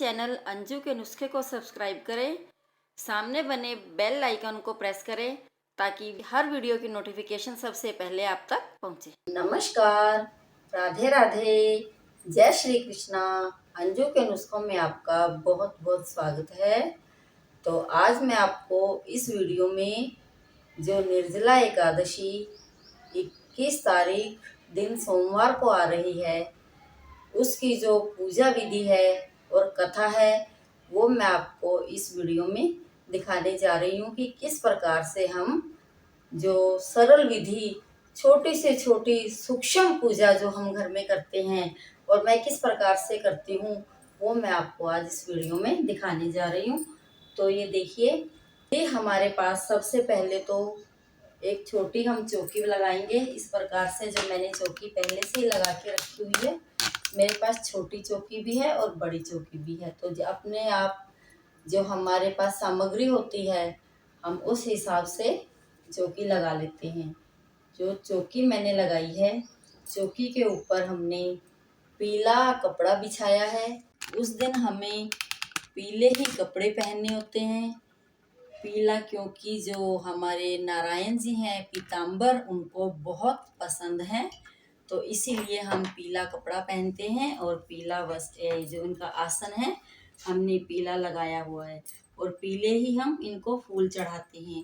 Channel Anju के नुस्खे को सब्सक्राइब करें, सामने बने बेल आइकन को प्रेस करें ताकि हर वीडियो की नोटिफिकेशन सबसे पहले आप तक पहुंचे। नमस्कार, राधे राधे, जय श्री कृष्णा। अंजू के नुस्खों में आपका बहुत बहुत स्वागत है। तो आज मैं आपको इस वीडियो में जो निर्जला एकादशी 21 तारीख दिन सोमवार को आ रही है, उसकी जो पूजा विधि है और कथा है, वो मैं आपको इस वीडियो में दिखाने जा रही हूँ कि किस प्रकार से हम जो सरल विधि, छोटी से छोटी सूक्ष्म पूजा जो हम घर में करते हैं और मैं किस प्रकार से करती हूँ, वो मैं आपको आज इस वीडियो में दिखाने जा रही हूँ। तो ये देखिए, ये हमारे पास सबसे पहले तो एक छोटी हम चौकी लगाएंगे। इस प्रकार से जो मैंने चौकी पहले से ही लगा के रखी हुई है, मेरे पास छोटी चौकी भी है और बड़ी चौकी भी है। तो जो अपने आप जो हमारे पास सामग्री होती है, हम उस हिसाब से चौकी लगा लेते हैं। जो चौकी मैंने लगाई है, चौकी के ऊपर हमने पीला कपड़ा बिछाया है। उस दिन हमें पीले ही कपड़े पहनने होते हैं। पीला क्योंकि जो हमारे नारायण जी हैं पीताम्बर, उनको बहुत पसंद है, तो इसीलिए हम पीला कपड़ा पहनते हैं और पीला वस्त्र जो इनका आसन है हमने पीला लगाया हुआ है और पीले ही हम इनको फूल चढ़ाते हैं।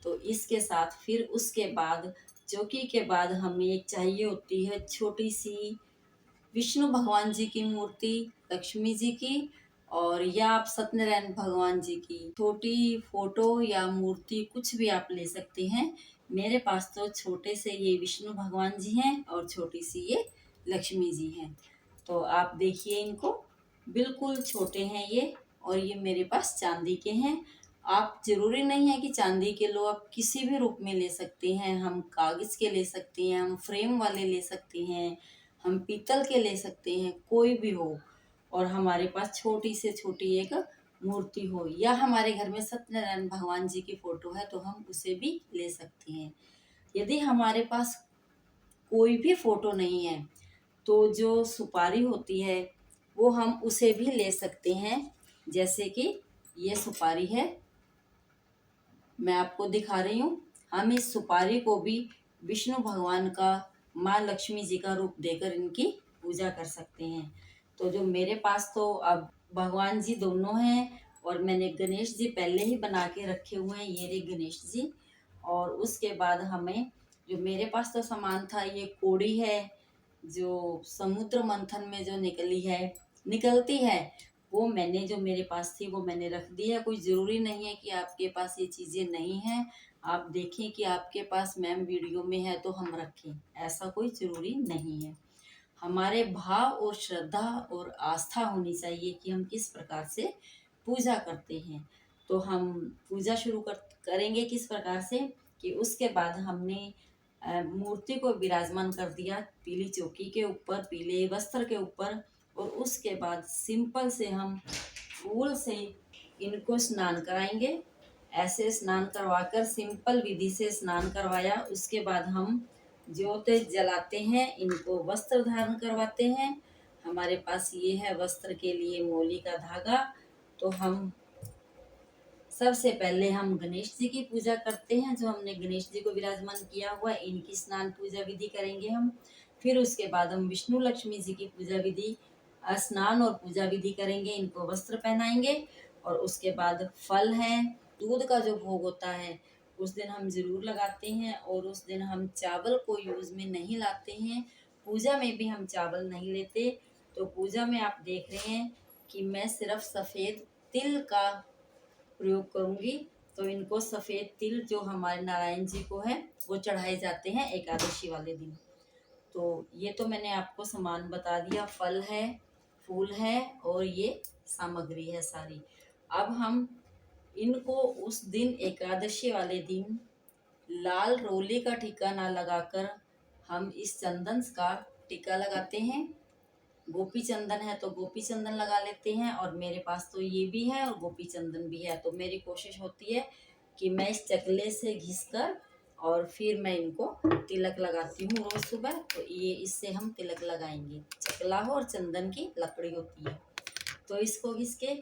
तो इसके साथ फिर उसके बाद चौकी के बाद हमें एक चाहिए होती है छोटी सी विष्णु भगवान जी की मूर्ति, लक्ष्मी जी की, और या आप सत्यनारायण भगवान जी की छोटी फोटो या मूर्ति कुछ भी आप ले सकते हैं। मेरे पास तो छोटे से ये विष्णु भगवान जी हैं और छोटी सी ये लक्ष्मी जी हैं। तो आप देखिए, इनको बिल्कुल छोटे हैं ये, और ये मेरे पास चांदी के हैं। आप जरूरी नहीं है कि चांदी के लो, आप किसी भी रूप में ले सकते हैं। हम कागज के ले सकते हैं, हम फ्रेम वाले ले सकते हैं, हम पीतल के ले सकते हैं, कोई भी हो। और हमारे पास छोटी से छोटी एक मूर्ति हो, या हमारे घर में सत्यनारायण भगवान जी की फोटो है तो हम उसे भी ले सकते हैं। यदि हमारे पास कोई भी फोटो नहीं है तो जो सुपारी होती है वो हम उसे भी ले सकते हैं। जैसे कि ये सुपारी है, मैं आपको दिखा रही हूँ। हम इस सुपारी को भी विष्णु भगवान का, माँ लक्ष्मी जी का रूप देकर इनकी पूजा कर सकते हैं। तो जो मेरे पास तो अब भगवान जी दोनों हैं, और मैंने गणेश जी पहले ही बना के रखे हुए हैं, ये रहे गणेश जी। और उसके बाद हमें जो मेरे पास तो सामान था, ये कोड़ी है जो समुद्र मंथन में जो निकलती है, वो मैंने जो मेरे पास थी वो मैंने रख दी है। कोई ज़रूरी नहीं है कि आपके पास ये चीज़ें नहीं हैं। आप देखें कि आपके पास मैम वीडियो में है तो हम रखें, ऐसा कोई ज़रूरी नहीं है। हमारे भाव और श्रद्धा और आस्था होनी चाहिए कि हम किस प्रकार से पूजा करते हैं। तो हम पूजा करेंगे किस प्रकार से कि उसके बाद हमने मूर्ति को विराजमान कर दिया पीली चौकी के ऊपर, पीले वस्त्र के ऊपर, और उसके बाद सिंपल से हम फूल से इनको स्नान कराएंगे। ऐसे स्नान करवाकर, सिंपल विधि से स्नान करवाया, उसके बाद हम ज्योत जलाते हैं, इनको वस्त्र धारण करवाते हैं। हमारे पास ये है वस्त्र के लिए मोली का धागा। तो हम सबसे पहले हम गणेश जी की पूजा करते हैं, जो हमने गणेश जी को विराजमान किया हुआ है, इनकी स्नान पूजा विधि करेंगे हम। फिर उसके बाद हम विष्णु लक्ष्मी जी की पूजा विधि, स्नान और पूजा विधि करेंगे, इनको वस्त्र पहनाएंगे। और उसके बाद फल है, दूध का जो भोग होता है उस दिन हम जरूर लगाते हैं, और उस दिन हम चावल को यूज में नहीं लाते हैं। पूजा में भी हम चावल नहीं लेते। तो पूजा में आप देख रहे हैं कि मैं सिर्फ सफ़ेद तिल का प्रयोग करूंगी। तो इनको सफ़ेद तिल जो हमारे नारायण जी को है वो चढ़ाए जाते हैं एकादशी वाले दिन। तो ये तो मैंने आपको सामान बता दिया, फल है, फूल है और ये सामग्री है सारी। अब हम इनको उस दिन, एकादशी वाले दिन, लाल रोली का टीका ना लगाकर हम इस चंदन का टीका लगाते हैं। गोपी चंदन है तो गोपी चंदन लगा लेते हैं, और मेरे पास तो ये भी है और गोपी चंदन भी है। तो मेरी कोशिश होती है कि मैं इस चकले से घिसकर और फिर मैं इनको तिलक लगाती हूँ रोज सुबह। तो ये इससे हम तिलक लगाएंगे, चकला हो और चंदन की लकड़ी होती है। तो इसको घिस के,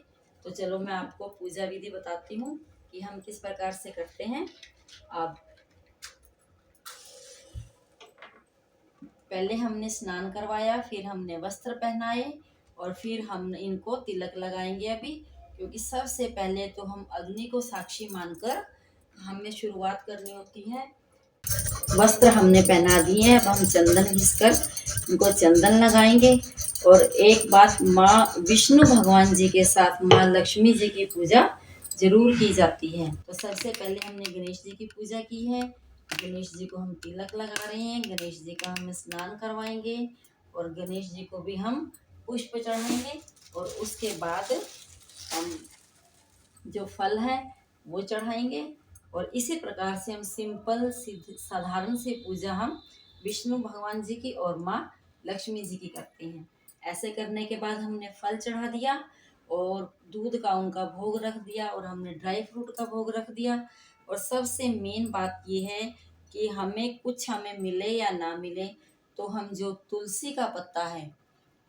तो चलो मैं आपको पूजा विधि बताती हूँ कि हम किस प्रकार से करते हैं। अब पहले हमने स्नान करवाया, फिर हमने वस्त्र पहनाए और फिर हम इनको तिलक लगाएंगे अभी, क्योंकि सबसे पहले तो हम अग्नि को साक्षी मानकर हमें शुरुआत करनी होती है। वस्त्र हमने पहना दिए हैं, अब हम चंदन घिसकर इनको चंदन लगाएंगे। और एक बात, माँ विष्णु भगवान जी के साथ माँ लक्ष्मी जी की पूजा जरूर की जाती है। तो सबसे पहले हमने गणेश जी की पूजा की है। गणेश जी को हम तिलक लगा रहे हैं, गणेश जी का हम स्नान करवाएंगे और गणेश जी को भी हम पुष्प चढ़ाएंगे। और उसके बाद हम जो फल है वो चढ़ाएंगे। और इसी प्रकार से हम सिंपल साधारण सी पूजा हम विष्णु भगवान जी की और माँ लक्ष्मी जी की करते हैं। ऐसे करने के बाद हमने फल चढ़ा दिया और दूध का उनका भोग रख दिया और हमने ड्राई फ्रूट का भोग रख दिया। और सबसे मेन बात ये है कि हमें मिले या ना मिले, तो हम जो तुलसी का पत्ता है,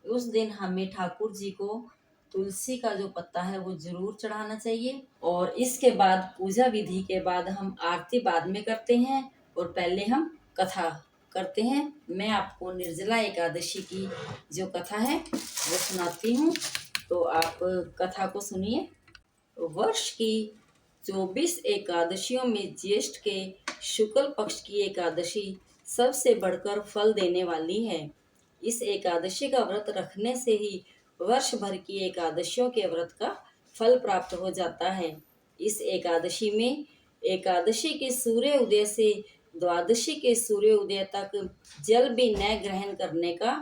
उस दिन हमें ठाकुर जी को तुलसी का जो पत्ता है वो जरूर चढ़ाना चाहिए। और इसके बाद पूजा विधि के बाद हम आरती बाद में करते हैं और पहले हम कथा करते हैं। मैं आपको निर्जला एकादशी की जो कथा है वो सुनाती हूँ, तो आप कथा को सुनिए। वर्ष की 24 एकादशियों में ज्येष्ठ के शुक्ल पक्ष की एकादशी सबसे बढ़कर फल देने वाली है। इस एकादशी का व्रत रखने से ही वर्ष भर की एकादशियों के व्रत का फल प्राप्त हो जाता है। इस एकादशी में एकादशी के सूर्य उदय से द्वादशी के सूर्य उदय तक जल भी न ग्रहण करने का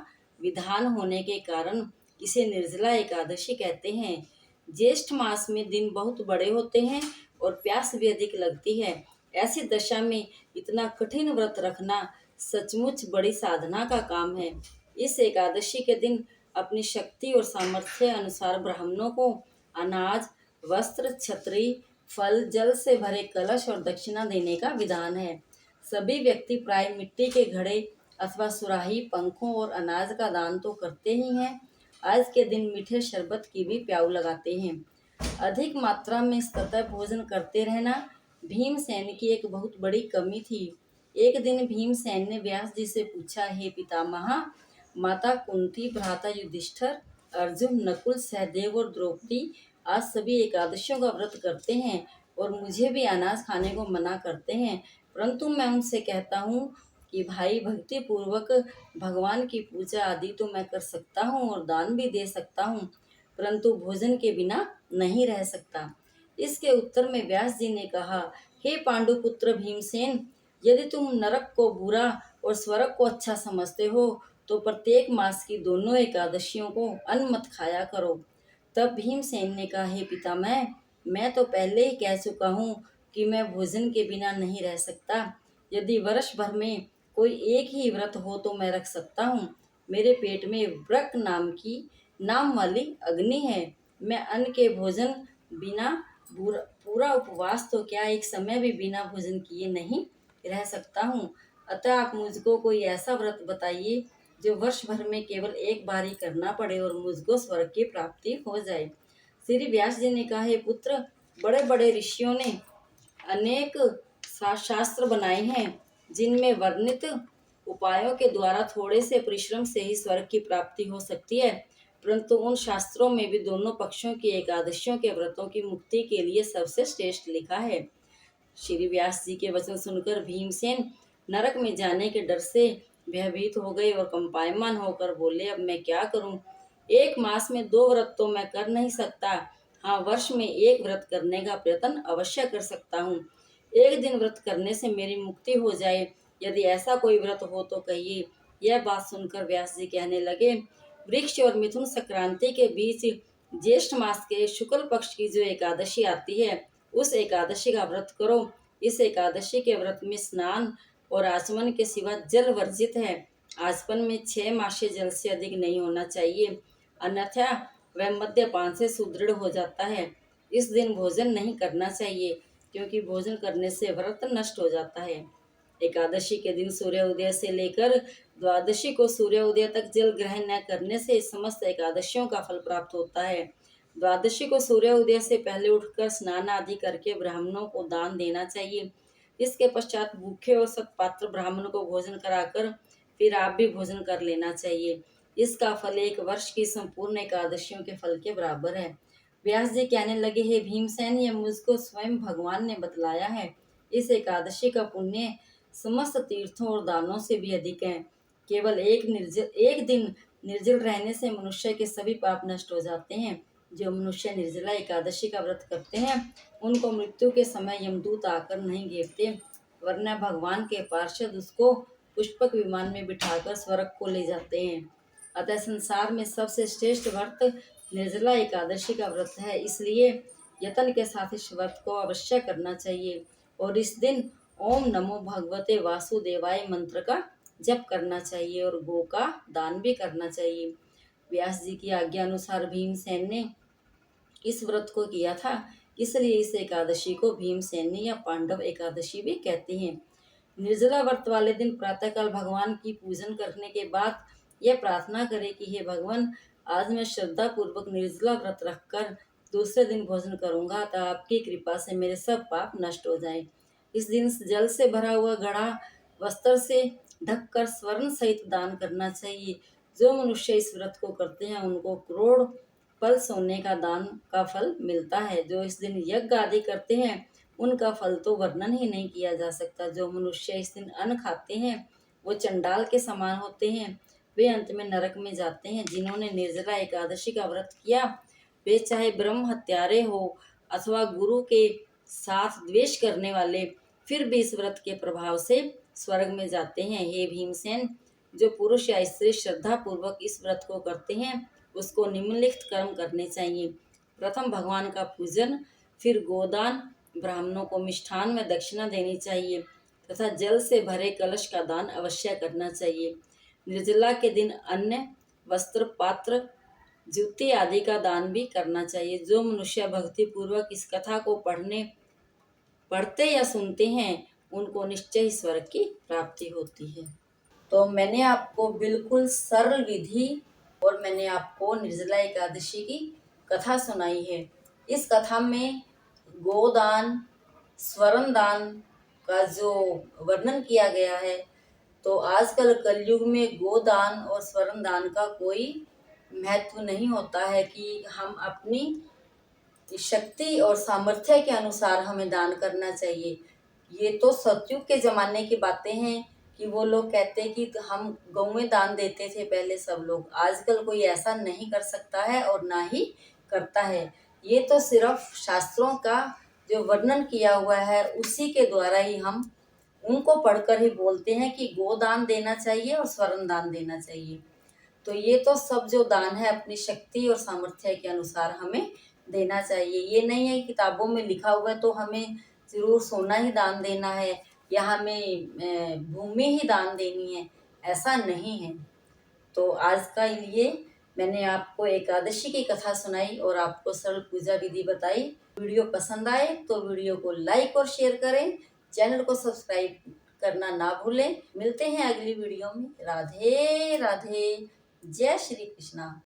विधान होने के कारण इसे निर्जला एकादशी कहते हैं। ज्येष्ठ मास में दिन बहुत बड़े होते हैं और प्यास भी अधिक लगती है। ऐसी दशा में इतना कठिन व्रत रखना सचमुच बड़ी साधना का काम है। इस एकादशी के दिन अपनी शक्ति और सामर्थ्य अनुसार ब्राह्मणों को अनाज, वस्त्र, छतरी, फल, जल से भरे कलश और दक्षिणा देने का विधान है। सभी व्यक्ति प्राय मिट्टी के घड़े अथवा सुराही, पंखों और अनाज का दान तो करते ही हैं, आज के दिन मीठे शरबत की भी प्याऊ लगाते हैं। अधिक मात्रा में सतत भोजन करते रहना भीमसेन की एक बहुत बड़ी कमी थी। एक दिन भीमसेन ने व्यास जी से पूछा, हे पितामह, माता कुंती, भ्राता युधिष्ठिर, अर्जुन, नकुल, सहदेव और द्रौपदी आज सभी एकादशियों का व्रत करते हैं और मुझे भी अनाज खाने को मना करते हैं, परंतु मैं उनसे कहता हूँ कि भाई, भक्ति पूर्वक भगवान की पूजा आदि तो मैं कर सकता हूँ और दान भी दे सकता हूँ, परंतु भोजन के बिना नहीं रह सकता। इसके उत्तर में व्यास जी ने कहा, हे पांडुपुत्र भीमसेन, यदि तुम नरक को बुरा और स्वर्ग को अच्छा समझते हो तो प्रत्येक मास की दोनों एकादशियों को अन्न मत खाया करो। तब भीमसेन ने कहा, हे पितामह, मैं तो पहले ही कह चुका हूँ कि मैं भोजन के बिना नहीं रह सकता। यदि वर्ष भर में कोई एक ही व्रत हो तो मैं रख सकता हूँ। मेरे पेट में व्रक नाम वाली अग्नि है। मैं अन्न के भोजन बिना पूरा उपवास तो क्या, एक समय भी बिना भोजन किए नहीं रह सकता हूँ। अतः आप मुझको कोई ऐसा व्रत बताइए जो वर्ष भर में केवल एक बार ही करना पड़े और मुझको स्वर्ग की प्राप्ति हो जाए। श्री व्यास जी ने कहा, हे पुत्र, बड़े बड़े ऋषियों ने अनेक शास्त्र बनाए हैं जिनमें वर्णित उपायों के द्वारा थोड़े से परिश्रम से ही स्वर्ग की प्राप्ति हो सकती है, परंतु उन शास्त्रों में भी दोनों पक्षों की एकादशियों के व्रतों की मुक्ति के लिए सबसे श्रेष्ठ लिखा है। श्री व्यास जी के वचन सुनकर भीमसेन नरक में जाने के डर से भयभीत हो गए और कंपायमान होकर बोले, अब मैं क्या करूं? एक मास में 2 व्रत तो मैं कर नहीं सकता, हाँ, वर्ष में 1 व्रत करने का प्रयत्न अवश्य कर सकता हूँ। एक दिन व्रत करने से मेरी मुक्ति हो जाए, यदि ऐसा कोई व्रत हो तो कहिए। यह बात सुनकर व्यास जी कहने लगे, वृक्ष और मिथुन संक्रांति के बीच ज्येष्ठ मास के शुक्ल पक्ष की जो एकादशी आती है, उस एकादशी का व्रत करो। इस एकादशी के व्रत में स्नान और आचमन के सिवा जल वर्जित है। आचमन में 6 मासे जल से अधिक नहीं होना चाहिए, अन्यथा वह मद्यपान से सुदृढ़ हो जाता है। इस दिन भोजन नहीं करना चाहिए, क्योंकि भोजन करने से व्रत नष्ट हो जाता है। एकादशी के दिन सूर्य उदय से लेकर द्वादशी को सूर्य उदय तक जल ग्रहण न करने से समस्त एकादशियों का फल प्राप्त होता है। द्वादशी को सूर्य उदय से पहले उठकर स्नान आदि करके ब्राह्मणों को दान देना चाहिए। इसके पश्चात भूखे और सत्पात्र ब्राह्मणों को भोजन कराकर फिर आप भी भोजन कर लेना चाहिए। इसका फल 1 वर्ष की संपूर्ण एकादशियों के फल के बराबर है। व्यास जी कहने लगे, हे भीमसेन, यह मुझको स्वयं भगवान ने बतलाया है। इस एकादशी का पुण्य समस्त तीर्थों और दानों से भी अधिक है। केवल एक दिन निर्जल रहने से मनुष्य के सभी पाप नष्ट हो जाते हैं। जो मनुष्य निर्जला एकादशी का व्रत करते हैं उनको मृत्यु के समय यमदूत आकर नहीं घेरते, वरना भगवान के पार्षद उसको पुष्पक विमान में बिठाकर स्वर्ग को ले जाते हैं। अतः संसार में सबसे श्रेष्ठ व्रत निर्जला एकादशी का व्रत है। इसलिए यत्न के साथ इस व्रत को अवश्य करना चाहिए और इस दिन ओम नमो भगवते वासुदेवाय मंत्र का जप करना चाहिए और गो का दान भी करना चाहिए। व्यास जी की आज्ञा अनुसार भीमसेन ने इस व्रत को किया था, इसलिए इस एकादशी को भीमसेनी या पांडव एकादशी भी कहते हैं। निर्जला व्रत वाले दिन प्रातःकाल भगवान की पूजन करने के बाद यह प्रार्थना करें कि हे भगवान, आज मैं श्रद्धा पूर्वक निर्जला व्रत रखकर दूसरे दिन भोजन करूंगा, तो आपकी कृपा से मेरे सब पाप नष्ट हो जाएं। इस दिन जल से भरा हुआ घड़ा वस्त्र से ढककर स्वर्ण सहित दान करना चाहिए। जो मनुष्य इस व्रत को करते हैं उनको करोड़ फल सोने का दान का फल मिलता है। जो इस दिन यज्ञ आदि करते हैं उनका फल तो वर्णन ही नहीं किया जा सकता। जो मनुष्य इस दिन अन्न खाते हैं वो चंडाल के समान होते हैं, वे अंत में नरक में जाते हैं। जिन्होंने निर्जला एकादशी का व्रत किया वे चाहे ब्रह्म हत्यारे हो अथवा गुरु के साथ द्वेष करने वाले, फिर भी इस व्रत के प्रभाव से स्वर्ग में जाते हैं। हे भीमसेन, जो पुरुष या स्त्री श्रद्धा पूर्वक इस व्रत को करते हैं उसको निम्नलिखित कर्म करने चाहिए। प्रथम भगवान का पूजन, फिर गोदान, ब्राह्मणों को मिष्ठान में दक्षिणा देनी चाहिए तथा जल से भरे कलश का दान अवश्य करना चाहिए। निर्जला के दिन अन्न, वस्त्र, पात्र, जूते आदि का दान भी करना चाहिए। जो मनुष्य भक्ति पूर्वक इस कथा को पढ़ते या सुनते हैं उनको निश्चय ही स्वर्ग की प्राप्ति होती है। तो मैंने आपको बिल्कुल सरल विधि और मैंने आपको निर्जला एकादशी की कथा सुनाई है। इस कथा में गोदान, स्वर्ण दान का जो वर्णन किया गया है, तो आजकल कलयुग में गोदान और स्वर्ण दान का कोई महत्व नहीं होता है कि हम अपनी शक्ति और सामर्थ्य के अनुसार हमें दान करना चाहिए। ये तो सतयुग के ज़माने की बातें हैं कि वो लोग कहते हैं कि हम गौएं दान देते थे पहले सब लोग। आजकल कोई ऐसा नहीं कर सकता है और ना ही करता है। ये तो सिर्फ शास्त्रों का जो वर्णन किया हुआ है उसी के द्वारा ही हम उनको पढ़कर ही बोलते हैं कि गोदान देना चाहिए और स्वर्ण दान देना चाहिए। तो ये तो सब जो दान है अपनी शक्ति और सामर्थ्य के अनुसार हमें देना चाहिए। ये नहीं है किताबों में लिखा हुआ है तो हमें ज़रूर सोना ही दान देना है या हमें भूमि ही दान देनी है, ऐसा नहीं है। तो आज का लिए मैंने आपको एकादशी की कथा सुनाई और आपको सरल पूजा विधि बताई। वीडियो पसंद आए तो वीडियो को लाइक और शेयर करें, चैनल को सब्सक्राइब करना ना भूलें। मिलते हैं अगली वीडियो में। राधे राधे, जय श्री कृष्णा।